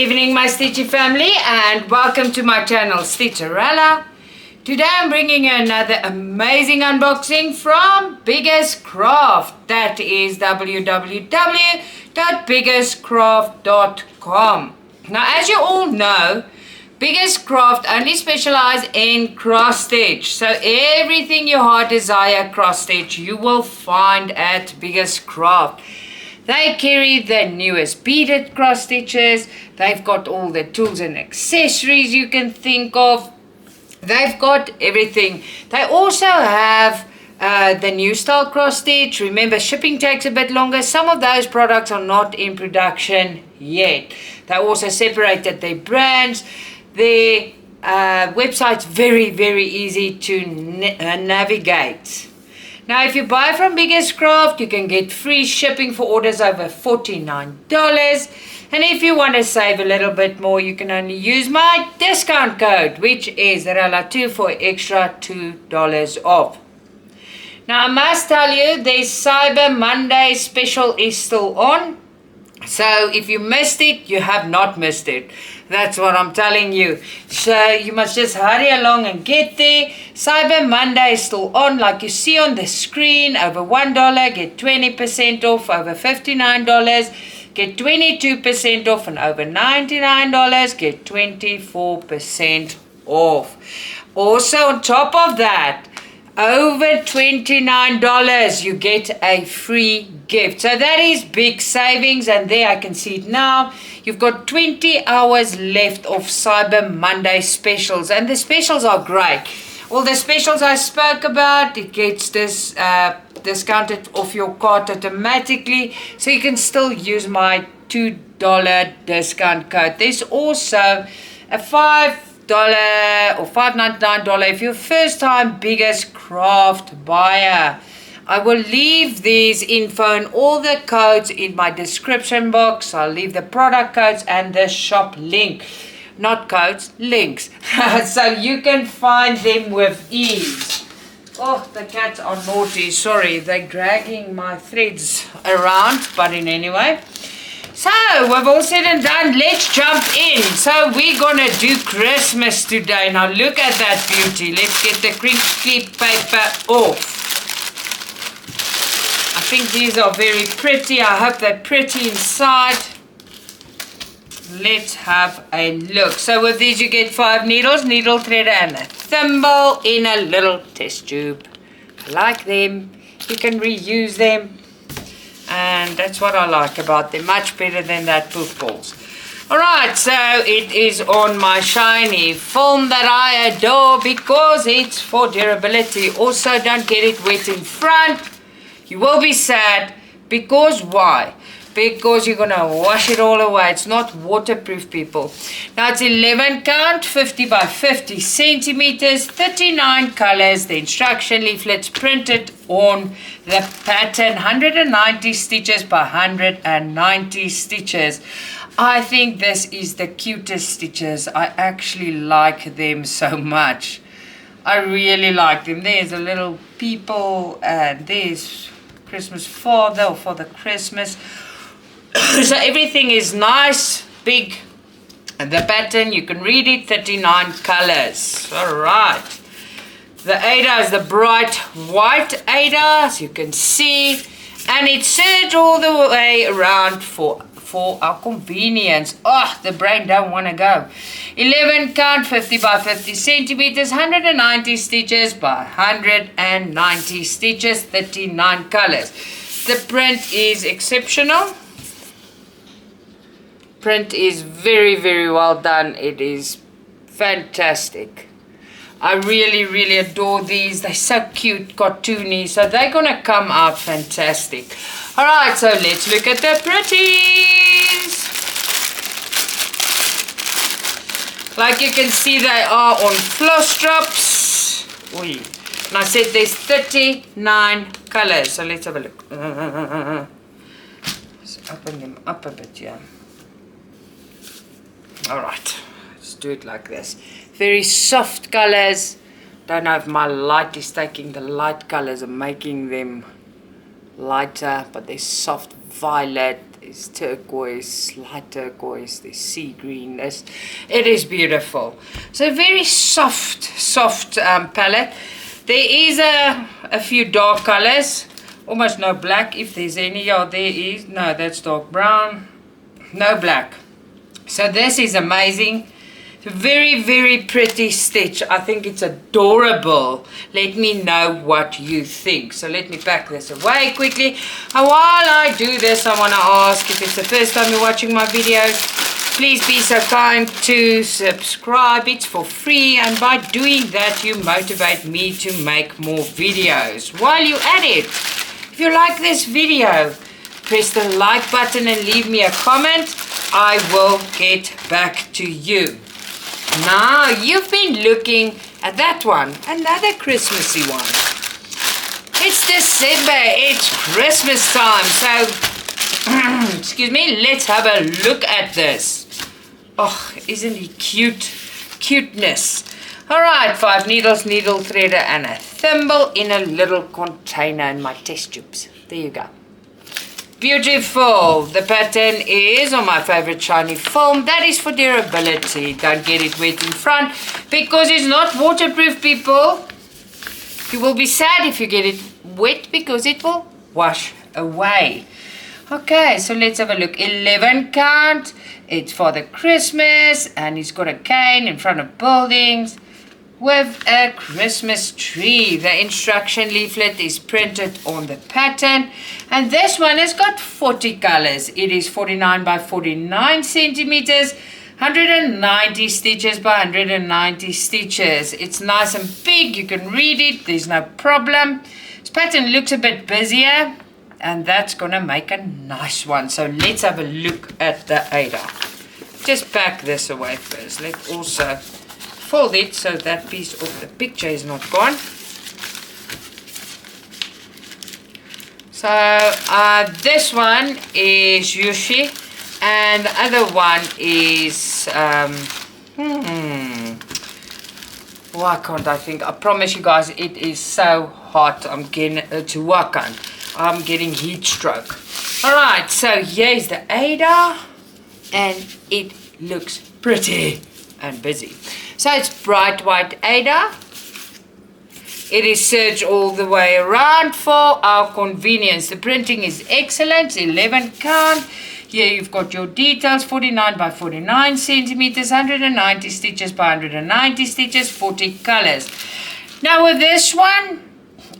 evening, my Stitchy family, and welcome to my channel, Stitcha-Rella. Today I'm bringing you another amazing unboxing from Biggestcraft. That is www.biggestcraft.com. Now, as you all know, Biggestcraft only specialize in cross stitch. So everything your heart desire cross stitch, you will find at Biggestcraft. They carry the newest beaded cross stitches. They've got all the tools and accessories you can think of. They've got everything. They also have the new style cross stitch. Remember, shipping takes a bit longer. Some of those products are not in production yet. They also separated their brands. Their website's very, very easy to navigate. Now, if you buy from Biggestcraft, you can get free shipping for orders over $49. And if you want to save a little bit more, you can only use my discount code, which is Rella2 for extra $2 off. Now, I must tell you, their Cyber Monday special is still on. So if you missed it, you have not missed it. That's what I'm telling you. So you must just hurry along and get there. Cyber Monday is still on, like you see on the screen. Over $1, get 20% off. Over $59, get 22% off. And over $99, get 24% off. Also, on top of that, over $29 you get a free gift. So that is big savings, and there I can see it now. You've got 20 hours left of Cyber Monday specials, and the specials are great. All the specials I spoke about, it gets this discounted off your cart automatically, so you can still use my $2 discount code. There's also a $5 or $5.99 if you're a first time Biggestcraft buyer. I will leave these info and all the codes in my description box. I'll leave the product codes and the shop link. Not codes, links. So you can find them with ease. Oh, the cats are naughty. Sorry, they're dragging my threads around. But in any way. So, we've all said and done, let's jump in. So, we're going to do Christmas today. Now, look at that beauty. Let's get the crinkly paper off. I think these are very pretty. I hope they're pretty inside. Let's have a look. So, with these you get 5 needles, needle threader and a thimble in a little test tube. I like them. You can reuse them. And that's what I like about them, much better than that poof balls. Alright, so it is on my shiny film that I adore because it's for durability. Also, don't get it wet in front. You will be sad. Because why? Because you're going to wash it all away. It's not waterproof, people. Now, it's 11 count, 50 by 50 centimeters, 39 colors. The instruction leaflet's printed on the pattern. 190 stitches by 190 stitches. I think this is the cutest stitches. I actually like them so much. I really like them. There's a little people, and there's Christmas Father or Father Christmas. So everything is nice, big, and the pattern, you can read it, 39 colors. All right. The Ada is the bright white Ada, as you can see, and it's serged all the way around for our convenience. Oh, the brain don't want to go. 11 count, 50 by 50 centimeters, 190 stitches by 190 stitches, 39 colors. The print is exceptional. Print is very, very well done. It is fantastic. I really, really adore these. They're so cute, cartoony. So they're going to come out fantastic. Alright, so let's look at the pretties. Like you can see, they are on floss drops. Oy. And I said there's 39 colors. So let's have a look. Let's open them up a bit here. Alright, let's do it like this. Very soft colors. Don't know if my light is taking the light colors and making them lighter, but they're soft violet There's turquoise, light turquoise, there's sea green. It is beautiful. So very soft palette. There is a few dark colors. Almost no black, if there's any. Oh, there is. No, that's dark brown. No black. So this is amazing. Very pretty stitch. I think it's adorable. Let me know what you think. So let me pack this away quickly. And while I do this, I want to ask, if it's the first time you're watching my videos, please be so kind to subscribe. It's for free, and by doing that you motivate me to make more videos. While you're at it, if you like this video, press the like button and leave me a comment. I will get back to you. Now, you've been looking at that one, another Christmassy one. It's December, it's Christmas time, so, excuse me, let's have a look at this. Oh, isn't he cute? Cuteness. Alright, 5 needles, needle threader, and a thimble in a little container in my test tubes. There you go. Beautiful. The pattern is on my favorite shiny foam. That is for durability. Don't get it wet in front because it's not waterproof, people. You will be sad if you get it wet because it will wash away. Okay, so let's have a look. 11 count. It's Father Christmas, and he's got a cane in front of buildings with a Christmas tree. The instruction leaflet is printed on the pattern, and this one has got 40 colors. It is 49 by 49 centimeters, 190 stitches by 190 stitches. It's nice and big, you can read it, there's no problem. This pattern looks a bit busier, and that's gonna make a nice one. So let's have a look at the Ada. Just pack this away first. Let's also fold it so that piece of the picture is not gone. So this one is Yushi, and the other one is why can't I think? I promise you guys, it is so hot. I'm getting to work on. I'm getting heat stroke. All right, so here's the Ada, and it looks pretty and busy. So it's bright white Ada. It is serged all the way around for our convenience. The printing is excellent, 11 count. Here you've got your details, 49 by 49 centimeters, 190 stitches by 190 stitches, 40 colors. Now with this one,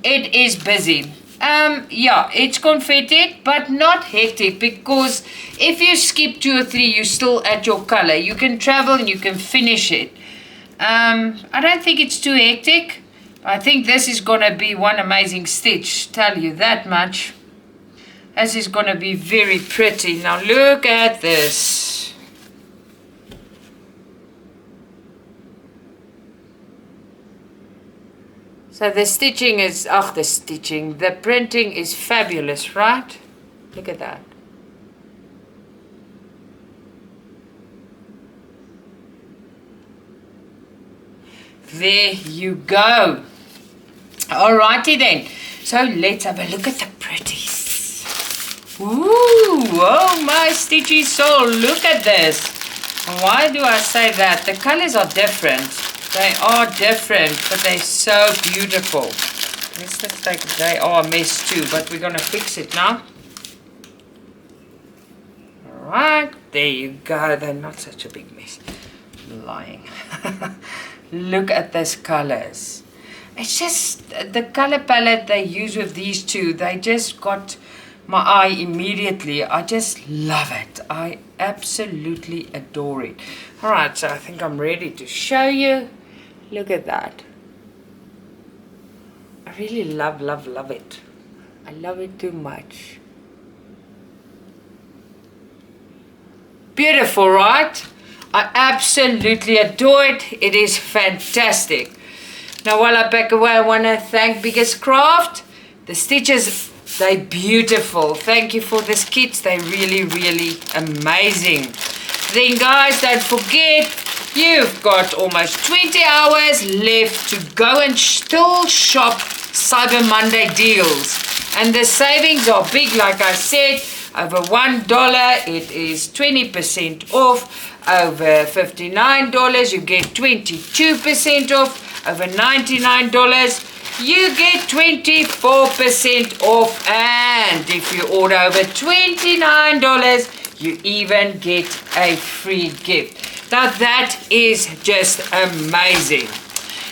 it is busy. Yeah, it's confetted, but not hectic, because if you skip 2 or 3, you're still at your color. You can travel and you can finish it. I don't think it's too hectic. I think this is going to be one amazing stitch, tell you that much. This is going to be very pretty. Now look at this. So the stitching is, the printing is fabulous, right? Look at that. There you go. Alrighty then. So let's have a look at the pretties. Ooh, oh my stitchy soul, look at this. Why do I say that? The colors are different. They are different, but they're so beautiful. Let's just take, they are a mess too, but we're going to fix it now. Alright, there you go. They're not such a big mess. I'm lying. Look at these colors. It's just the color palette they use with these two. They just got my eye immediately. I just love it. I absolutely adore it. Alright, so I think I'm ready to show you. Look at that. I really love it. I love it too much. Beautiful, right? I absolutely adore it. It is fantastic. Now while I pack away, I want to thank Biggestcraft. The stitches, they're beautiful. Thank you for this kit. They're really amazing. Then guys, don't forget, you've got almost 20 hours left to go and still shop Cyber Monday deals. And the savings are big, like I said. Over $1, it is 20% off. Over $59, you get 22% off. Over $99, you get 24% off. And if you order over $29, you even get a free gift. Now that is just amazing.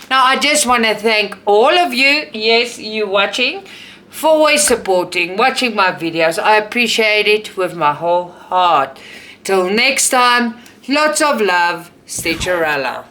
Now I just want to thank all of you, yes, you watching, for always supporting, watching my videos. I appreciate it with my whole heart. Till next time, lots of love, Stitcha-Rella.